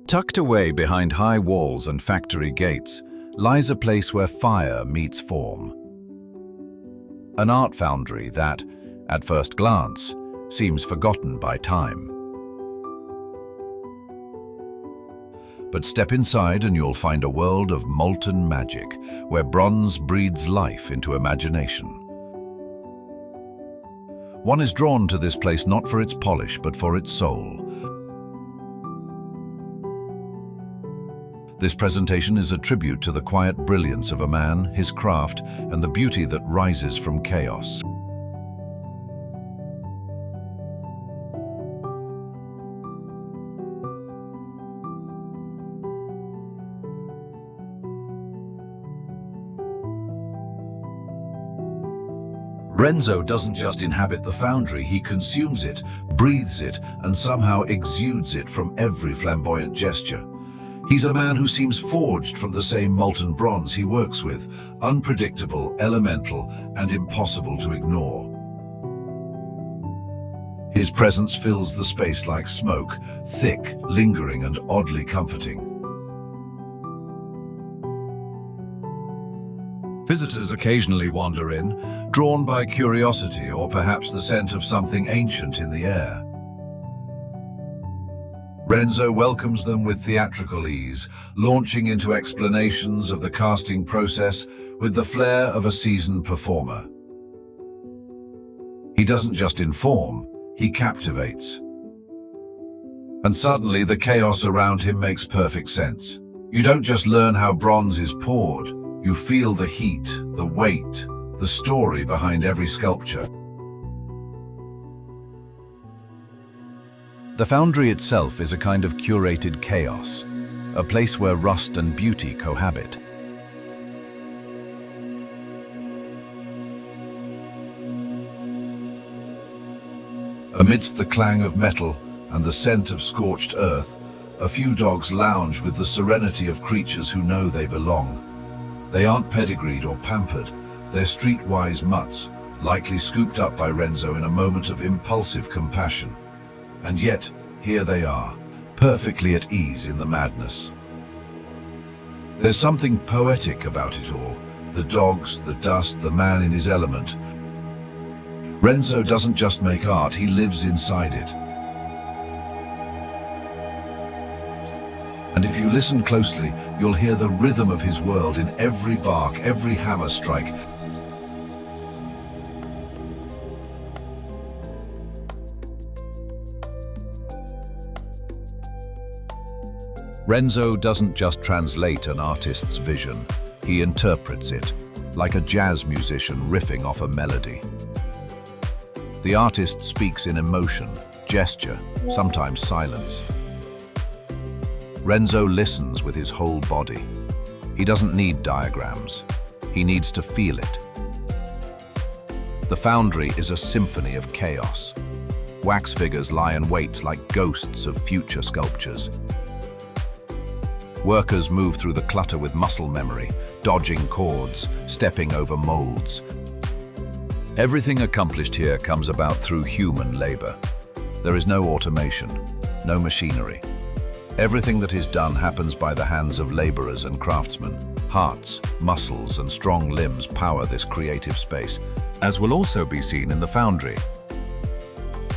Tucked away behind high walls and factory gates lies a place where fire meets form. An art foundry that, at first glance, seems forgotten by time. But step inside and you'll find a world of molten magic, where bronze breathes life into imagination. One is drawn to this place not for its polish, but for its soul. This presentation is a tribute to the quiet brilliance of a man, his craft, and the beauty that rises from chaos. Renzo doesn't just inhabit the foundry, he consumes it, breathes it, and somehow exudes it from every flamboyant gesture. He's a man who seems forged from the same molten bronze he works with, unpredictable, elemental, and impossible to ignore. His presence fills the space like smoke, thick, lingering, and oddly comforting. Visitors occasionally wander in, drawn by curiosity or perhaps the scent of something ancient in the air. Renzo welcomes them with theatrical ease, launching into explanations of the casting process with the flair of a seasoned performer. He doesn't just inform, he captivates. And suddenly the chaos around him makes perfect sense. You don't just learn how bronze is poured, you feel the heat, the weight, the story behind every sculpture. The foundry itself is a kind of curated chaos, a place where rust and beauty cohabit. Amidst the clang of metal and the scent of scorched earth, a few dogs lounge with the serenity of creatures who know they belong. They aren't pedigreed or pampered, they're streetwise mutts, likely scooped up by Renzo in a moment of impulsive compassion. And yet, here they are, perfectly at ease in the madness. There's something poetic about it all, the dogs, the dust, the man in his element. Renzo doesn't just make art, he lives inside it. And if you listen closely, you'll hear the rhythm of his world in every bark, every hammer strike. Renzo doesn't just translate an artist's vision, he interprets it, like a jazz musician riffing off a melody. The artist speaks in emotion, gesture, sometimes silence. Renzo listens with his whole body. He doesn't need diagrams, he needs to feel it. The foundry is a symphony of chaos. Wax figures lie in wait like ghosts of future sculptures. Workers move through the clutter with muscle memory, dodging cords, stepping over molds. Everything accomplished here comes about through human labor. There is no automation, no machinery. Everything that is done happens by the hands of laborers and craftsmen. Hearts, muscles, and strong limbs power this creative space, as will also be seen in the foundry.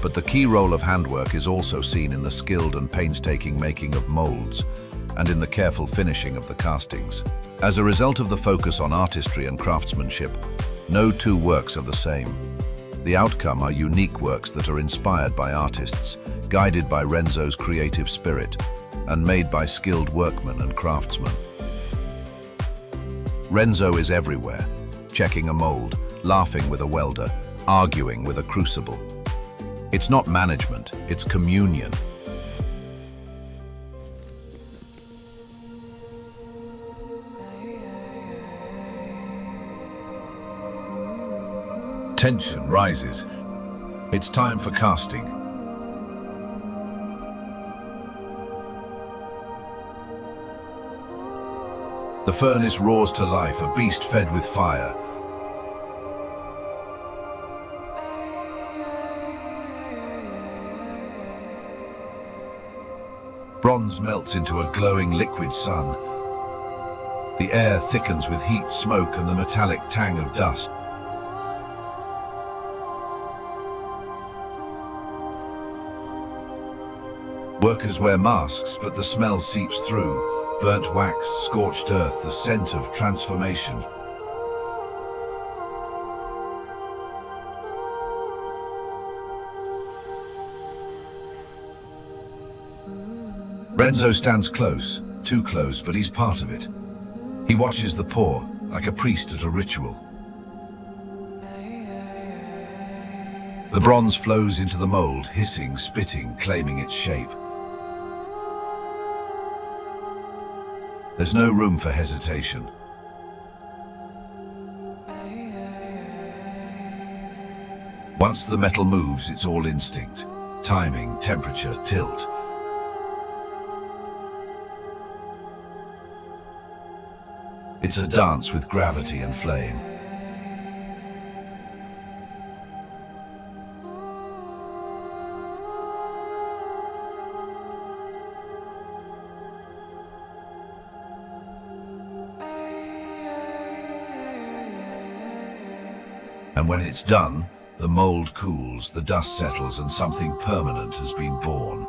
But the key role of handwork is also seen in the skilled and painstaking making of molds, and in the careful finishing of the castings. As a result of the focus on artistry and craftsmanship, no two works are the same. The outcome are unique works that are inspired by artists, guided by Renzo's creative spirit, and made by skilled workmen and craftsmen. Renzo is everywhere, checking a mold, laughing with a welder, arguing with a crucible. It's not management, it's communion. Tension rises. It's time for casting. The furnace roars to life, a beast fed with fire. Bronze melts into a glowing liquid sun. The air thickens with heat, smoke, and the metallic tang of dust. Workers wear masks, but the smell seeps through. Burnt wax, scorched earth, the scent of transformation. Renzo stands close, too close, but he's part of it. He watches the pour, like a priest at a ritual. The bronze flows into the mold, hissing, spitting, claiming its shape. There's no room for hesitation. Once the metal moves, it's all instinct. Timing, temperature, tilt. It's a dance with gravity and flame. And when it's done, the mold cools, the dust settles, and something permanent has been born.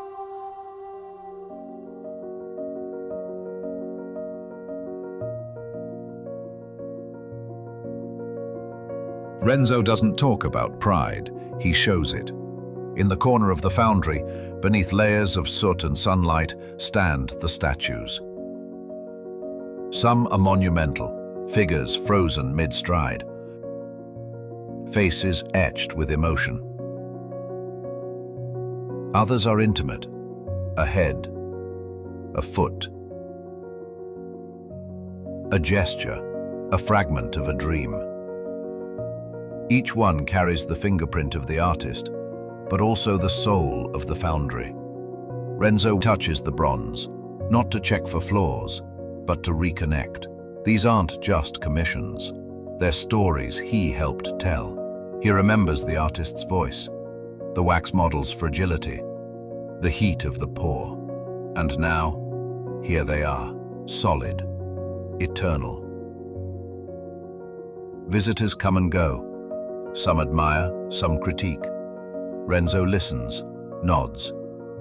Renzo doesn't talk about pride, he shows it. In the corner of the foundry, beneath layers of soot and sunlight, stand the statues. Some are monumental, figures frozen mid-stride. Faces etched with emotion. Others are intimate, a head, a foot, a gesture, a fragment of a dream. Each one carries the fingerprint of the artist, but also the soul of the foundry. Renzo touches the bronze, not to check for flaws, but to reconnect. These aren't just commissions. They're stories he helped tell. He remembers the artist's voice, the wax model's fragility, the heat of the pour. And now, here they are, solid, eternal. Visitors come and go. Some admire, some critique. Renzo listens, nods,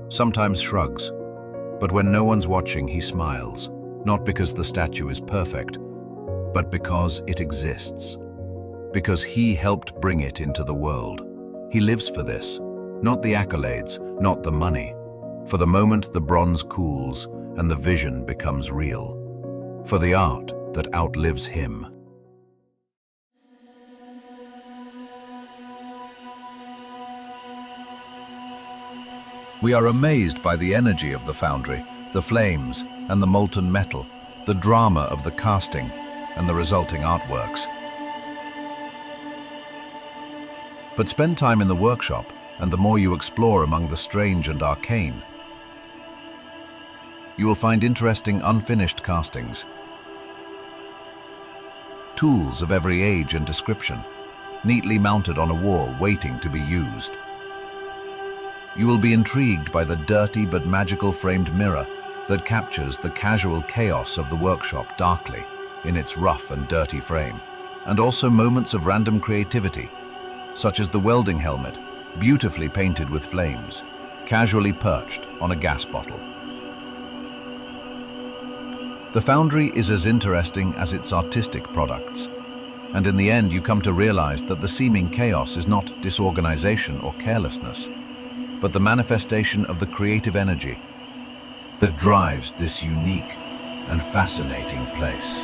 sometimes shrugs. But when no one's watching, he smiles, not because the statue is perfect, but because it exists. Because he helped bring it into the world. He lives for this, not the accolades, not the money. For the moment the bronze cools and the vision becomes real. For the art that outlives him. We are amazed by the energy of the foundry, the flames and the molten metal, the drama of the casting and the resulting artworks. But spend time in the workshop, and the more you explore among the strange and arcane, you will find interesting unfinished castings. Tools of every age and description, neatly mounted on a wall waiting to be used. You will be intrigued by the dirty but magical framed mirror that captures the casual chaos of the workshop darkly in its rough and dirty frame, and also moments of random creativity, such as the welding helmet, beautifully painted with flames, casually perched on a gas bottle. The foundry is as interesting as its artistic products, and in the end you come to realize that the seeming chaos is not disorganization or carelessness, but the manifestation of the creative energy that drives this unique and fascinating place.